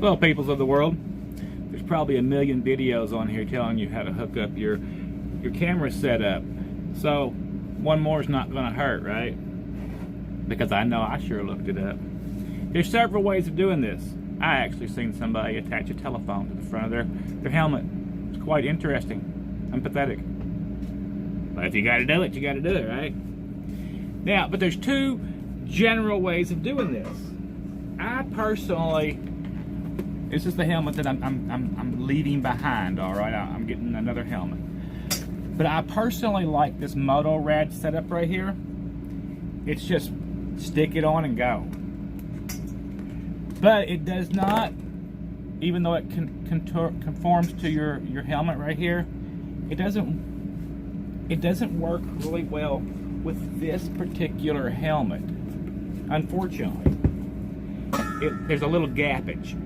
Hello, peoples of the world. There's probably a million videos on here telling you how to hook up your camera setup. So one more is not going to hurt, right? Because I know I sure looked it up. There's several ways of doing this. I actually seen somebody attach a telephone to the front of their helmet. It's quite interesting. I'm pathetic. But if you got to do it, you got to do it, right? Now, but there's two general ways of doing this. I personally, this is the helmet that I'm leaving behind. All right, I'm getting another helmet. But I personally like this Motorad setup right here. It's just stick it on and go. But it does not, even though it conforms to your helmet right here, it doesn't work really well with this particular helmet. Unfortunately, there's a little gappage.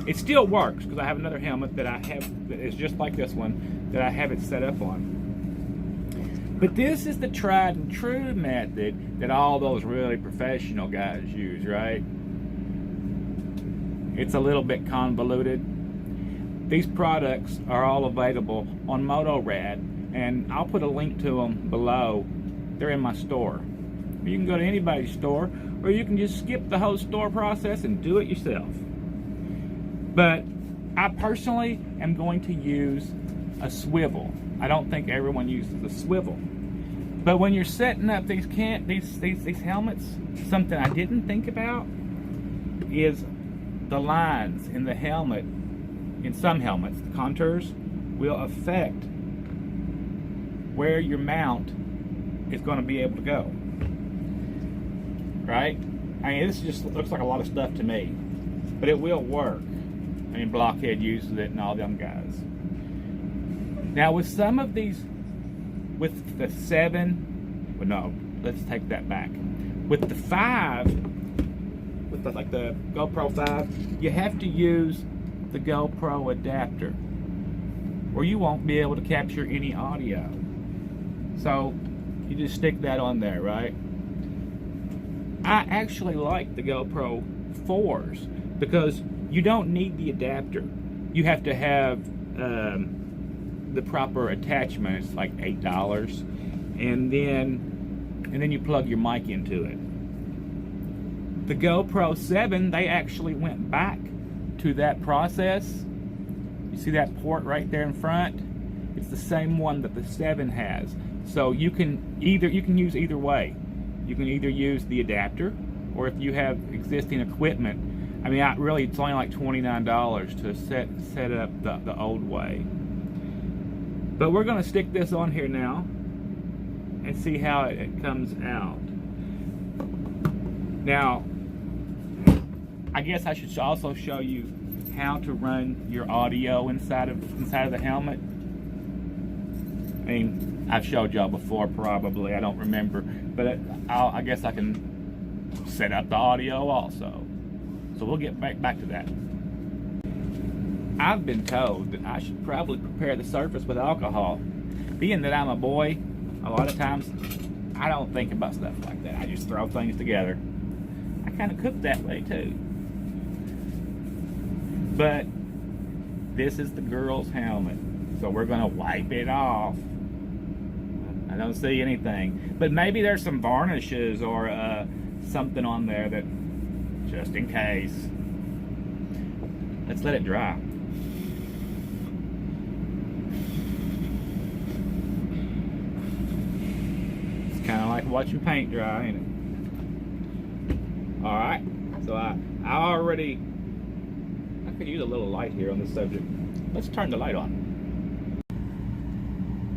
It still works because I have another helmet that I have that is just like this one that I have it set up on. But this is the tried and true method that all those really professional guys use, right? It's a little bit convoluted. These products are all available on Motorad, and I'll put a link to them below. They're in my store. You can go to anybody's store, or you can just skip the whole store process and do it yourself. But I personally am going to use a swivel. I don't think everyone uses a swivel. But when you're setting up these helmets, something I didn't think about is the lines in the helmet. In some helmets, the contours will affect where your mount is going to be able to go. Right? I mean, this just looks like a lot of stuff to me, but it will work. I mean, Blockhead uses it and all them guys. Now, with some of these, with the 7, well, no, let's take that back. With the 5, with like the GoPro 5, you have to use the GoPro adapter, or you won't be able to capture any audio. So you just stick that on there, right? I actually like the GoPro 4s because you don't need the adapter. You have to have the proper attachment. It's like $8, and then you plug your mic into it. The GoPro 7, they actually went back to that process. You see that port right there in front? It's the same one that the 7 has. So you can use either way. You can either use the adapter, or if you have existing equipment, I mean, it's only like $29 to set up the old way. But we're going to stick this on here now and see how it comes out. Now, I guess I should also show you how to run your audio inside of the helmet. I mean, I've showed y'all before probably, I don't remember, but I guess I can set up the audio also. So we'll get back to that. I've been told that I should probably prepare the surface with alcohol. Being that I'm a boy, a lot of times I don't think about stuff like that. I just throw things together. I kind of cook that way too. But this is the girl's helmet, so we're gonna wipe it off. I don't see anything, but maybe there's some varnishes or something on there that, just in case. Let's let it dry. It's kind of like watching paint dry, ain't it? All right, so I could use a little light here on this subject. Let's turn the light on.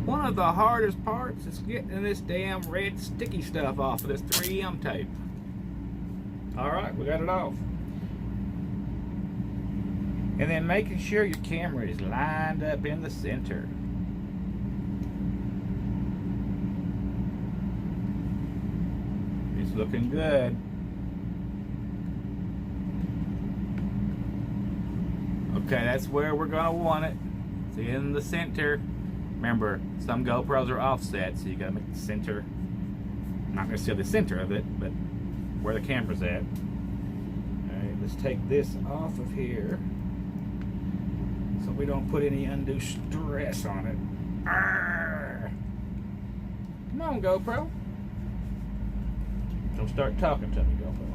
One of the hardest parts is getting this damn red sticky stuff off of this 3M tape. Alright, we got it off. And then making sure your camera is lined up in the center. It's looking good. Okay, that's where we're going to want it. It's in the center. Remember, some GoPros are offset, so you got to make the center, not necessarily the center of it, but where the camera's at. Alright, Let's take this off of here so we don't put any undue stress on it. Arrgh. Come on, GoPro. Don't start talking to me, GoPro.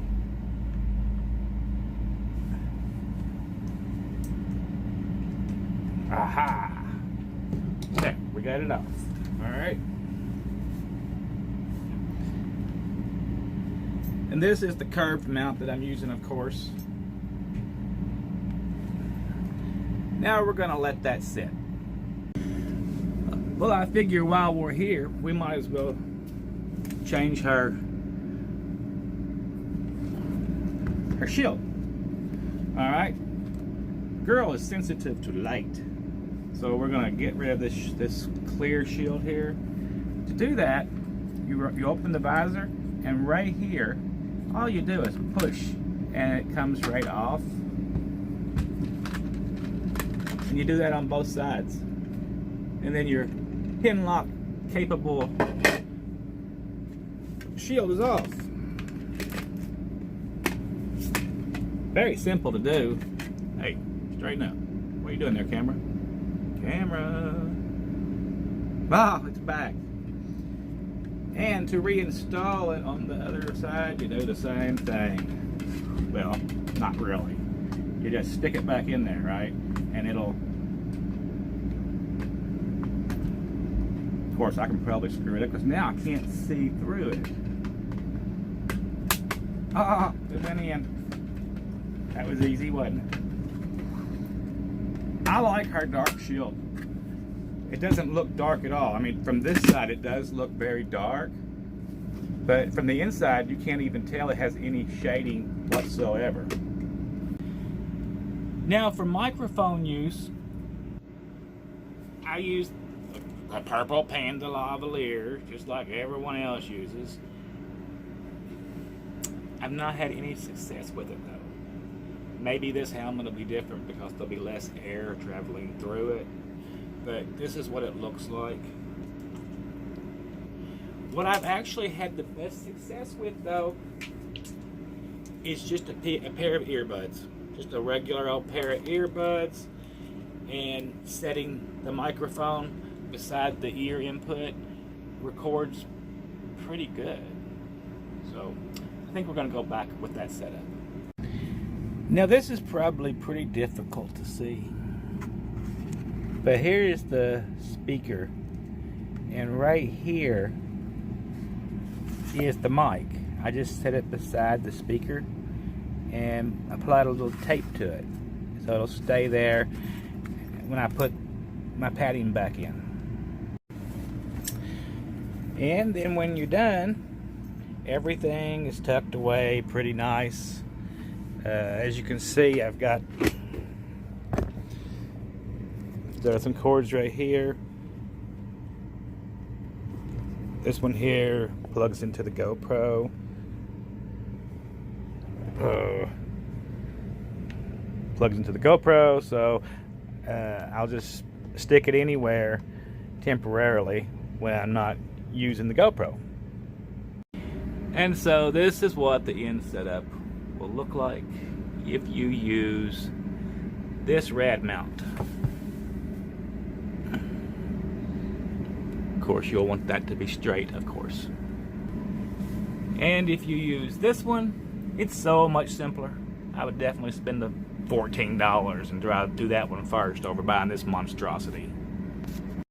Aha! Okay, we got it off. Alright. And this is the curved mount that I'm using, of course. Now we're gonna let that sit. Well, I figure while we're here, we might as well change her shield. Alright. Girl is sensitive to light. So we're gonna get rid of this clear shield here. To do that, you open the visor, and right here, all you do is push, and it comes right off. And you do that on both sides. And then your pin lock capable shield is off. Very simple to do. Hey, straighten up. What are you doing there, camera? Camera. Oh, it's back. And to reinstall it on the other side, you do the same thing. Well, not really. You just stick it back in there, right? And it'll... Of course, I can probably screw it up because now I can't see through it. Ah, it went in. That was easy, wasn't it? I like her dark shield. It doesn't look dark at all. I mean, from this side it does look very dark, but from the inside you can't even tell it has any shading whatsoever. Now for microphone use, I use a purple Panda lavalier, just like everyone else uses. I've not had any success with it though. Maybe this helmet will be different because there'll be less air traveling through it. But this is what it looks like. What I've actually had the best success with though is just a pair of earbuds. Just a regular old pair of earbuds, and setting the microphone beside the ear input records pretty good. So I think we're going to go back with that setup. Now this is probably pretty difficult to see, but here is the speaker, and right here is the mic. I just set it beside the speaker and applied a little tape to it, so it'll stay there when I put my padding back in. And then when you're done, everything is tucked away pretty nice. As you can see, I've got there are some cords right here. This one here plugs into the GoPro. Plugs into the GoPro, so I'll just stick it anywhere temporarily when I'm not using the GoPro. And so this is what the end setup will look like if you use this rad mount. Of course, you'll want that to be straight, of course. And if you use this one, it's so much simpler. I would definitely spend the $14 and do that one first over buying this monstrosity.